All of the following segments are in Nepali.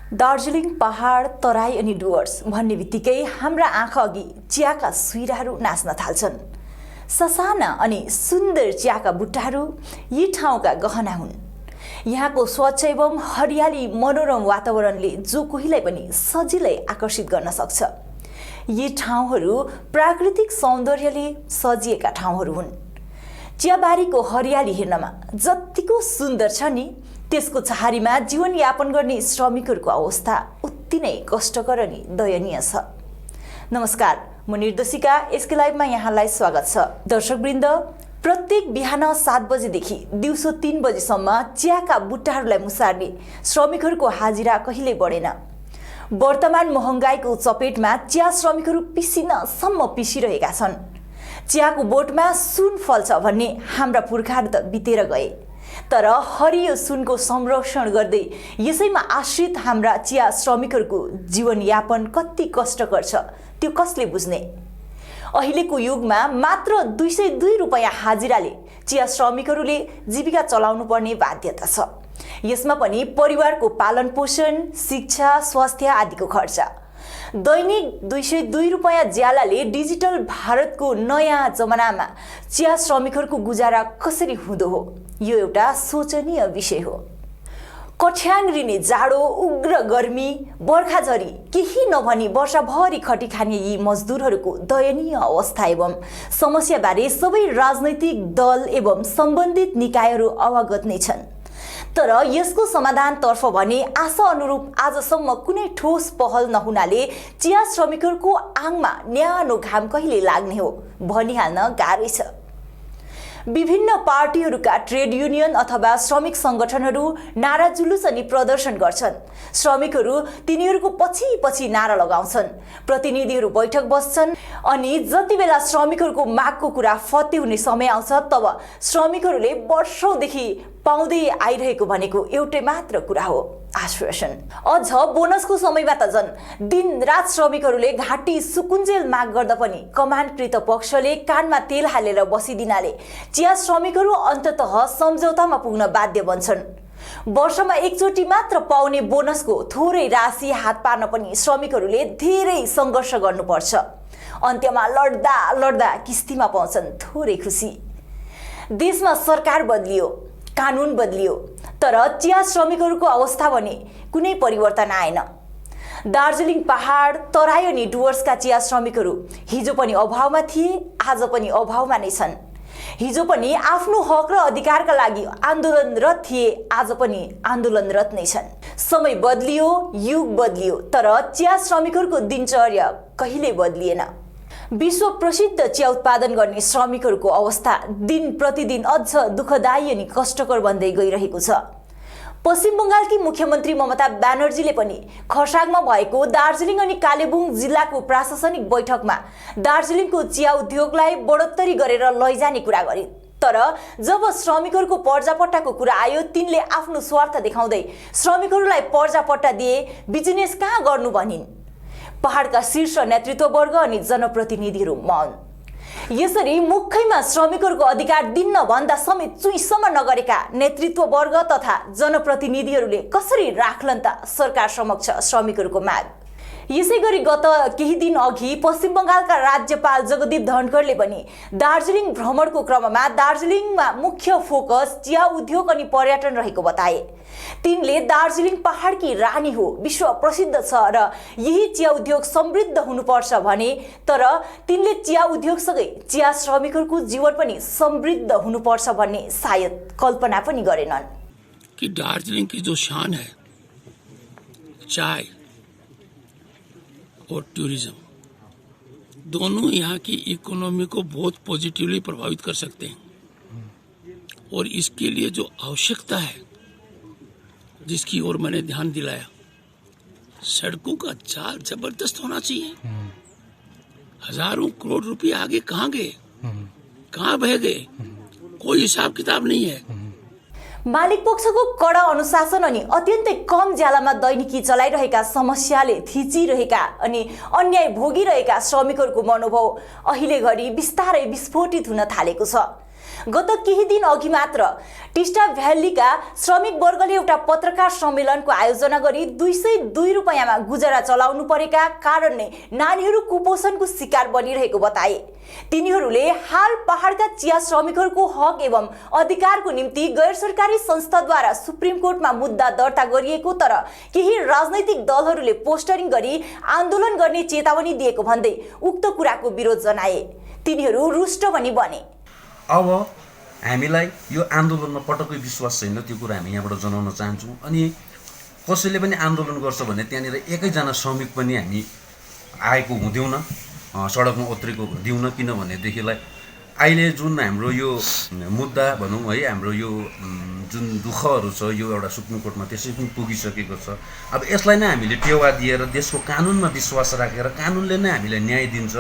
दार्जिलिङ पहाड तराई अनि डुवर्स भन्ने बित्तिकै हाम्रा आँखा अघि चियाका सुइराहरू नाच्न थाल्छन्। ससाना अनि सुन्दर चियाका बुट्टाहरू यी ठाउँका गहना हुन्। यहाँको स्वच्छ एवं हरियाली मनोरम वातावरणले जो कोहीलाई पनि सजिलै आकर्षित गर्न सक्छ। यी ठाउँहरू प्राकृतिक सौन्दर्यले सजिएका ठाउँहरू हुन्। चियाबारीको हरियाली हेर्नमा जतिको सुन्दर छ नि, त्यसको छहारीमा जीवनयापन गर्ने श्रमिकहरूको अवस्था उति नै कष्टकर अनि दयनीय छ। नमस्कार, म निर्देशिका एसके लाइभमा यहाँलाई स्वागत छ। दर्शकवृन्द, प्रत्येक बिहान 7 बजेदेखि दिउँसो 3 बजेसम्म चियाका बुट्टाहरूलाई मुसार्ने श्रमिकहरूको हाजिरा कहिल्यै बढेन। वर्तमान महँगाईको चपेटमा चिया श्रमिकहरू पिसिनसम्म पिसिरहेका छन्। चियाको बोटमा सुन फल्छ भन्ने हाम्रा पुर्खाहरू त बितेर गए, तर हरियो सुनको संरक्षण गर्दै यसैमा आश्रित हाम्रा चिया श्रमिकहरूको जीवनयापन कति कष्टकर छ त्यो कसले बुझ्ने। अहिलेको युगमा मात्र 202 रुपैयाँ हाजिराले चिया श्रमिकहरूले जीविका चलाउनु पर्ने बाध्यता छ। यसमा पनि परिवारको पालन पोषण, शिक्षा, स्वास्थ्य आदिको खर्च। दैनिक 202 रुपैयाँ ज्यालाले डिजिटल भारतको नयाँ जमानामा चिया श्रमिकहरूको गुजारा कसरी हुँदो हो, यो एउटा सोचनीय विषय हो। कठ्याङ्ग्रिने जाडो, उग्र गर्मी, बर्खाझरी, केही नभनी वर्षभरि खटी खाने यी मजदुरहरूको दयनीय अवस्था एवं समस्याबारे सबै राजनैतिक दल एवं सम्बन्धित निकायहरू अवगत नै छन्। तर यसको समाधानतर्फ भने आशा अनुरूप आजसम्म कुनै ठोस पहल नहुनाले चिया श्रमिकहरूको आङमा न्यानो घाम कहिले लाग्ने हो भनिहाल्न गाह्रै छ। विभिन्न पार्टीहरूका ट्रेड युनियन अथवा श्रमिक सङ्गठनहरू नारा जुलुस अनि प्रदर्शन गर्छन्। श्रमिकहरू तिनीहरूको पछि नारा लगाउँछन्। प्रतिनिधिहरू बैठक बस्छन् अनि जति बेला श्रमिकहरूको मागको कुरा फत्ते हुने समय आउँछ तब श्रमिकहरूले वर्षौंदेखि पाउँदै आइरहेको भनेको एउटै मात्र कुरा हो, आश्वासन। अझ बोनसको समयमा त झन् दिनरात श्रमिकहरूले घाँटी सुकुन्जेल माग गर्दा पनि कमानकृत पक्षले कानमा तेल हालेर बसिदिनाले चिया श्रमिकहरू अन्ततः सम्झौतामा पुग्न बाध्य बन्छन्। वर्षमा एकचोटि मात्र पाउने बोनसको थोरै राशि हात पार्न पनि श्रमिकहरूले धेरै सङ्घर्ष गर्नुपर्छ। अन्त्यमा लड्दा लड्दा किस्तीमा पाउँछन् थोरै खुसी। देशमा सरकार बदलियो, कानुन बदलियो, तर चिया श्रमिकहरूको अवस्था भने कुनै परिवर्तन आएन। दार्जिलिङ पहाड तराई अनि डुवर्सका चिया श्रमिकहरू हिजो पनि अभावमा थिए, आज पनि अभावमा नै छन्। हिजो पनि आफ्नो हक र अधिकारका लागि आन्दोलनरत थिए, आज पनि आन्दोलनरत नै छन्। समय बदलियो, युग बदलियो, तर चिया श्रमिकहरूको दिनचर्या कहिल्यै बदलिएन। विश्व प्रसिद्ध चिया उत्पादन गर्ने श्रमिकहरूको अवस्था दिन प्रतिदिन अझ दुःखदायी अनि कष्टकर बन्दै गइरहेको छ। पश्चिम बङ्गालकी मुख्यमन्त्री ममता ब्यानर्जीले पनि खरसाङमा भएको दार्जिलिङ अनि कालेबुङ जिल्लाको प्रशासनिक बैठकमा दार्जिलिङको चिया उद्योगलाई बढोत्तरी गरेर लैजाने कुरा गरिन्। तर जब श्रमिकहरूको पर्जापट्टाको कुरा आयो, तिनले आफ्नो स्वार्थ देखाउँदै श्रमिकहरूलाई पर्जापट्टा दिए, बिजनेस कहाँ गर्नु भनिन्। पहाडका शीर्ष नेतृत्ववर्ग अनि जनप्रतिनिधिहरू मौन। यसरी मुखैमा श्रमिकहरूको अधिकार दिन्न भन्दा समेत चुइसम्म नगरेका नेतृत्ववर्ग तथा जनप्रतिनिधिहरूले कसरी राख्लन् त सरकार समक्ष श्रमिकहरूको माग। यसै गरी गत केही दिन अघि पश्चिम बङ्गालका राज्यपाल जगदीप धनखडले पनि दार्जिलिङ भ्रमणको क्रममा दार्जिलिङमा मुख्य फोकस चिया उद्योग अनि पर्यटन रहेको बताए। तिनले दार्जिलिङ पहाडकी रानी हो, विश्व प्रसिद्ध छ र यही चिया उद्योग समृद्ध हुनुपर्छ भने, तर तिनले चिया उद्योगसँगै चिया श्रमिकहरूको जीवन पनि समृद्ध हुनुपर्छ भन्ने सायद कल्पना पनि गरेनन्। कि दार्जिलिङ की जो शान है चाय और टूरिज्म, दोनों यहाँ की इकोनॉमी को बहुत पॉजिटिवली प्रभावित कर सकते हैं। और इसके लिए जो आवश्यकता है, जिसकी ओर मैंने ध्यान दिलाया, सड़कों का जाल जबरदस्त होना चाहिए। हजारों करोड़ रुपए आगे कहाँ गए, कहाँ बह गए, कोई हिसाब किताब नहीं है। मालिक पक्षको कडा अनुशासन अनि अत्यन्तै कम ज्यालामा दैनिकी चलाइरहेका समस्याले थिचिरहेका अनि अन्याय भोगिरहेका श्रमिकहरूको मनोभाव अहिले घडी बिस्तारै विस्फोटित हुन थालेको छ। गत केही दिन अघि मात्र टिस्टा भ्यालीका श्रमिक वर्गले एउटा पत्रकार सम्मेलनको आयोजना गरी 202 रुपैयाँमा गुजारा चलाउनु परेका कारणले नानीहरू कुपोषणको शिकार बनिरहेको बताए। तिनीहरूले हाल पहाडका चिया श्रमिकहरूको हक एवं अधिकारको निम्ति गैर सरकारी संस्थाद्वारा सुप्रिम कोर्टमा मुद्दा दर्ता गरिएको तर केही राजनैतिक दलहरूले पोस्टरिङ गरी आन्दोलन गर्ने चेतावनी दिएको भन्दै उक्त कुराको विरोध जनाए। तिनीहरू रुष्ट पनि बने। अब हामीलाई यो आन्दोलनमा पटक्कै विश्वास छैन, त्यो कुरा हामी यहाँबाट जनाउन चाहन्छौँ। अनि कसैले पनि आन्दोलन गर्छ भने त्यहाँनिर एकैजना श्रमिक पनि हामी आएको हुँदैनौँ, सडकमा उत्रेको हुँदैनौँ। किनभनेदेखिलाई अहिले जुन हाम्रो यो मुद्दा भनौँ है, हाम्रो यो जुन दुःखहरू छ यो एउटा सुप्रिम कोर्टमा त्यसै पनि पुगिसकेको छ। अब यसलाई नै हामीले टेवा दिएर देशको कानुनमा विश्वास राखेर कानुनले नै हामीलाई न्याय दिन्छ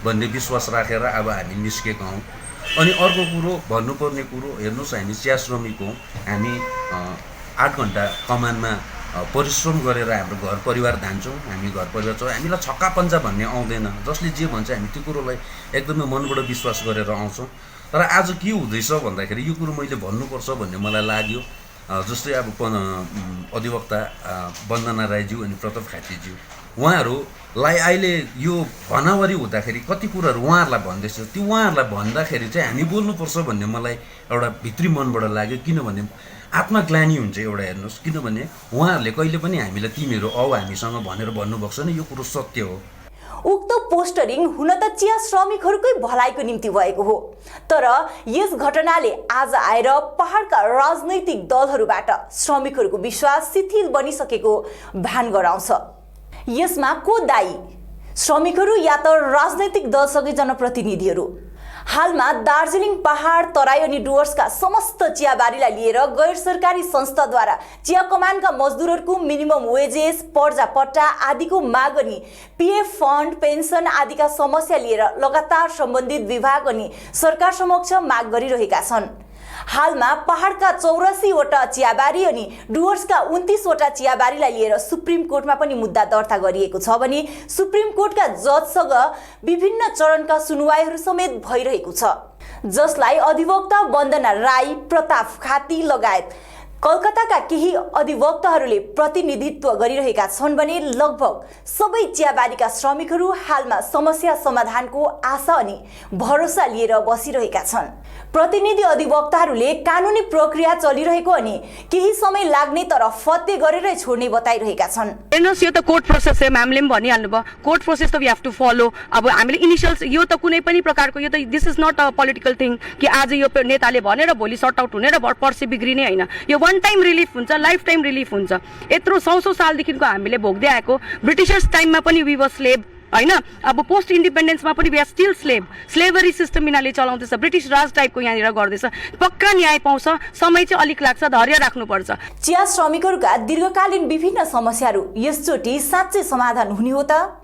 भन्ने विश्वास राखेर अब हामी निस्केका हौँ। अनि अर्को कुरो भन्नुपर्ने कुरो हेर्नुहोस्, हामी चिया श्रमिक हौँ, हामी 8 घन्टा कमानमा परिश्रम गरेर हाम्रो घर परिवार धान्छौँ, हामी घर परिवार चलाउँछौँ। हामीलाई छक्का पन्जा भन्ने आउँदैन, जसले जे भन्छ हामी त्यो कुरोलाई एकदमै मनबाट विश्वास गरेर आउँछौँ। तर आज के हुँदैछ भन्दाखेरि यो कुरो मैले भन्नुपर्छ भन्ने मलाई लाग्यो। जस्तै अब अधिवक्ता वन्दना राईज्यू अनि प्रताप खातीज्यू, उहाँहरूलाई अहिले यो भनावरी हुँदाखेरि कति कुराहरू उहाँहरूलाई भन्दैछ, त्यो उहाँहरूलाई भन्दाखेरि चाहिँ हामी बोल्नुपर्छ भन्ने मलाई एउटा भित्री मनबाट लाग्यो। किनभने आत्मग्लानी हुन्छ एउटा, हेर्नुहोस्, किनभने उहाँहरूले कहिले पनि हामीलाई तिमीहरू आऊ हामीसँग भनेर भन्नुभएको छैन, यो कुरो सत्य हो। उक्त पोस्टरिङ हुन त चिया श्रमिकहरूकै भलाइको निम्ति भएको हो, तर यस घटनाले आज आएर पहाडका राजनैतिक दलहरूबाट श्रमिकहरूको विश्वास शिथिल बनिसकेको भान गराउँछ। यसमा को दायी? श्रमिकहरू या त राजनैतिक दलसँगै जनप्रतिनिधिहरू? हालमा दार्जिलिङ पहाड तराई अनि डुवर्सका समस्त चियाबारीलाई लिएर गैर सरकारी संस्थाद्वारा चिया कमानका मजदुरहरूको मिनिमम वेजेस, पर्जा पट्टा आदिको माग अनि पीएफ फन्ड, पेन्सन आदिका समस्या लिएर लगातार सम्बन्धित विभाग अनि सरकार समक्ष माग गरिरहेका छन्। हालमा पहाडका 84 वटा चियाबारी अनि डुवर्सका 29 वटा चियाबारीलाई लिएर सुप्रिम कोर्टमा पनि मुद्दा दर्ता गरिएको छ भने सुप्रिम कोर्टका जजसँग विभिन्न चरणका सुनवाईहरू समेत भइरहेको छ, जसलाई अधिवक्ता वन्दना राई, प्रताप खाती लगायत कलकत्ताका केही अधिवक्ताहरूले प्रतिनिधित्व गरिरहेका छन् भने लगभग सबै चियाबारीका श्रमिकहरू हालमा समस्या समाधानको आशा अनि भरोसा लिएर बसिरहेका छन्। प्रतिनिधि अधिवक्ताहरूले कानुनी प्रक्रिया चलिरहेको अनि केही समय लाग्ने तर फत्ते गरेरै छोड्ने बताइरहेका छन्। हेर्नुहोस्, यो त कोर्ट प्रोसेस हो, म्यामले पनि भनिहाल्नु भयो, कोर्ट प्रोसेस त वी हेभ टु फलो। अब हामीले इनिसियल्स यो त कुनै पनि प्रकारको यो त this is not a political thing कि आज यो नेताले भनेर भोलि सर्ट आउट हुने र पर्सि बिग्रिने होइन। यो वान टाइम रिलिफ हुन्छ, लाइफ टाइम रिलिफ हुन्छ। यत्रो 100 सालदेखिको हामीले भोग्दै आएको, ब्रिटिसर्स टाइममा पनि वी वर स्लेभ हैन, अब पोस्ट इन्डिपेन्डेन्समा पनि we are still slave. Slavery system यिनीहरूले चलाउँदैछ, ब्रिटिस राज टाइपको यहाँनिर गर्दैछ। पक्का न्याय पाउँछ, समय चाहिँ अलिक लाग्छ, धैर्य राख्नुपर्छ। चिया श्रमिकहरूका दीर्घकालीन विभिन्न समस्याहरू यसचोटि साँच्चै समाधान हुने हो त?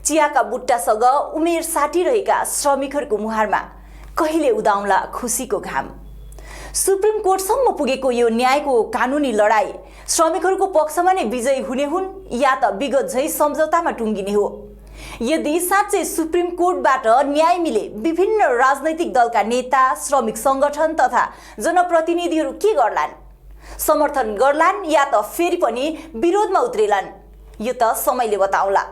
चियाका बुट्टासँग उमेर साटिरहेका श्रमिकहरूको मुहारमा कहिले उदाउँला खुसीको घाम? सुप्रिम कोर्टसम्म पुगेको यो न्यायको कानुनी लडाई श्रमिकहरूको पक्षमा नै विजयी हुने हुन् या त विगत झै सम्झौतामा टुङ्गिने हो? यदि साँच्चै सुप्रिम कोर्टबाट न्याय मिले विभिन्न राजनैतिक दलका नेता, श्रमिक संगठन तथा जनप्रतिनिधिहरू के गर्लान्? समर्थन गर्लान् या त फेरि पनि विरोधमा उत्रेलान्? यो त समयले बताउला।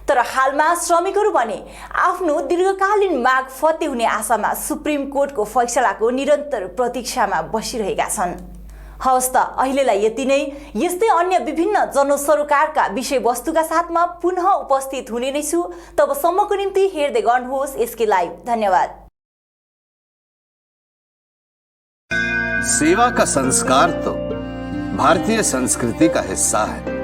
तर हालमा श्रमिकहरू भने आफ्नो दीर्घकालीन माग फत्ते हुने आशामा सुप्रिम कोर्टको फैसलाको निरन्तर प्रतीक्षामा बसिरहेका छन्। हवस् त अहिलेलाई यति नै। यस्तै अन्य विभिन्न जनसरोकारका विषयवस्तुका साथमा पुनः उपस्थित हुने नै छु। तबसम्मको निम्ति हेर्दै गर्नुहोस् एसके लाइभ। धन्यवाद। सेवा का संस्कार तो भारतीय संस्कृति का हिस्सा है।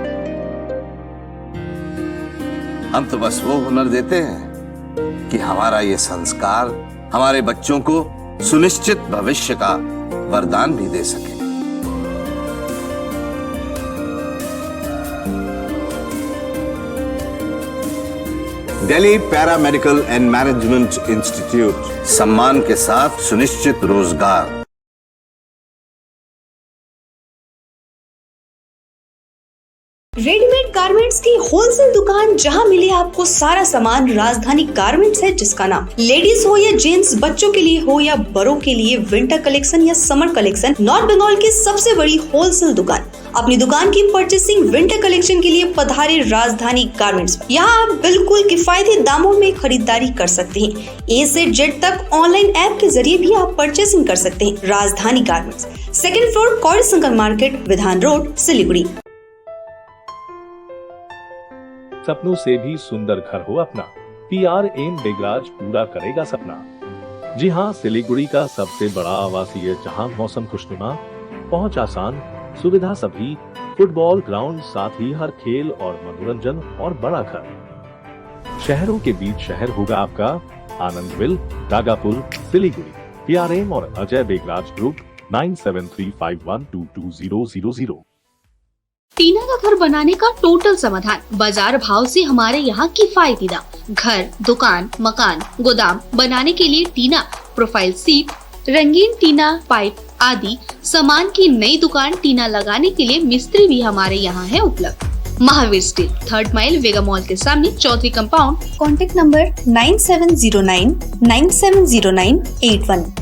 हम तो बस वो हुनर देते हैं कि हमारा ये संस्कार हमारे बच्चों को सुनिश्चित भविष्य का वरदान भी दे सके। Delhi paramedical and management institute, सम्मान के साथ सुनिश्चित रोजगार। रेडीमेड गारमेंट्स की होलसेल दुकान जहां मिले आपको सारा सामान, राजधानी गारमेंट्स है जिसका नाम। लेडीज हो या जेंट्स, बच्चों के लिए हो या बड़ों के लिए, विंटर कलेक्शन या समर कलेक्शन, नॉर्थ बंगाल की सबसे बड़ी होलसेल दुकान। अपनी दुकान की परचेसिंग विंटर कलेक्शन के लिए पधारे राजधानी गारमेंट्स। यहाँ आप बिल्कुल किफायती दामों में खरीदारी कर सकते हैं। ए से जेड तक ऑनलाइन ऐप के जरिए भी आप परचेसिंग कर सकते हैं। राजधानी गारमेंट्स, 2nd फ्लोर, कौड़ी शंकर मार्केट, विधान रोड, सिलीगुड़ी। सपनों से भी सुंदर घर हो अपना, PRM बेगराज पूरा करेगा सपना। जी हाँ, सिलीगुड़ी का सबसे बड़ा आवासीय जहां मौसम खुशनुमा, पहुंच आसान, सुविधा सभी, फुटबॉल ग्राउंड, साथ ही हर खेल और मनोरंजन और बड़ा घर। शहरों के बीच शहर होगा आपका आनंदविल, दागापुर, सिलीगुड़ी। PRM और अजय बेगराज ग्रुप 9735122000। टीना का घर बनाने का टोटल समाधान, बाजार भाव से हमारे यहाँ किफायती दाम। घर, दुकान, मकान, गोदाम बनाने के लिए टीना, प्रोफाइल सीट, रंगीन टीना, पाइप आदि सामान की नई दुकान टीना लगाने के लिए मिस्त्री भी हमारे यहाँ है उपलब्ध। महावीर स्टील, 3rd माइल, वेगा मॉल के सामने, चौधरी कंपाउंड। Contact number 9709 970981।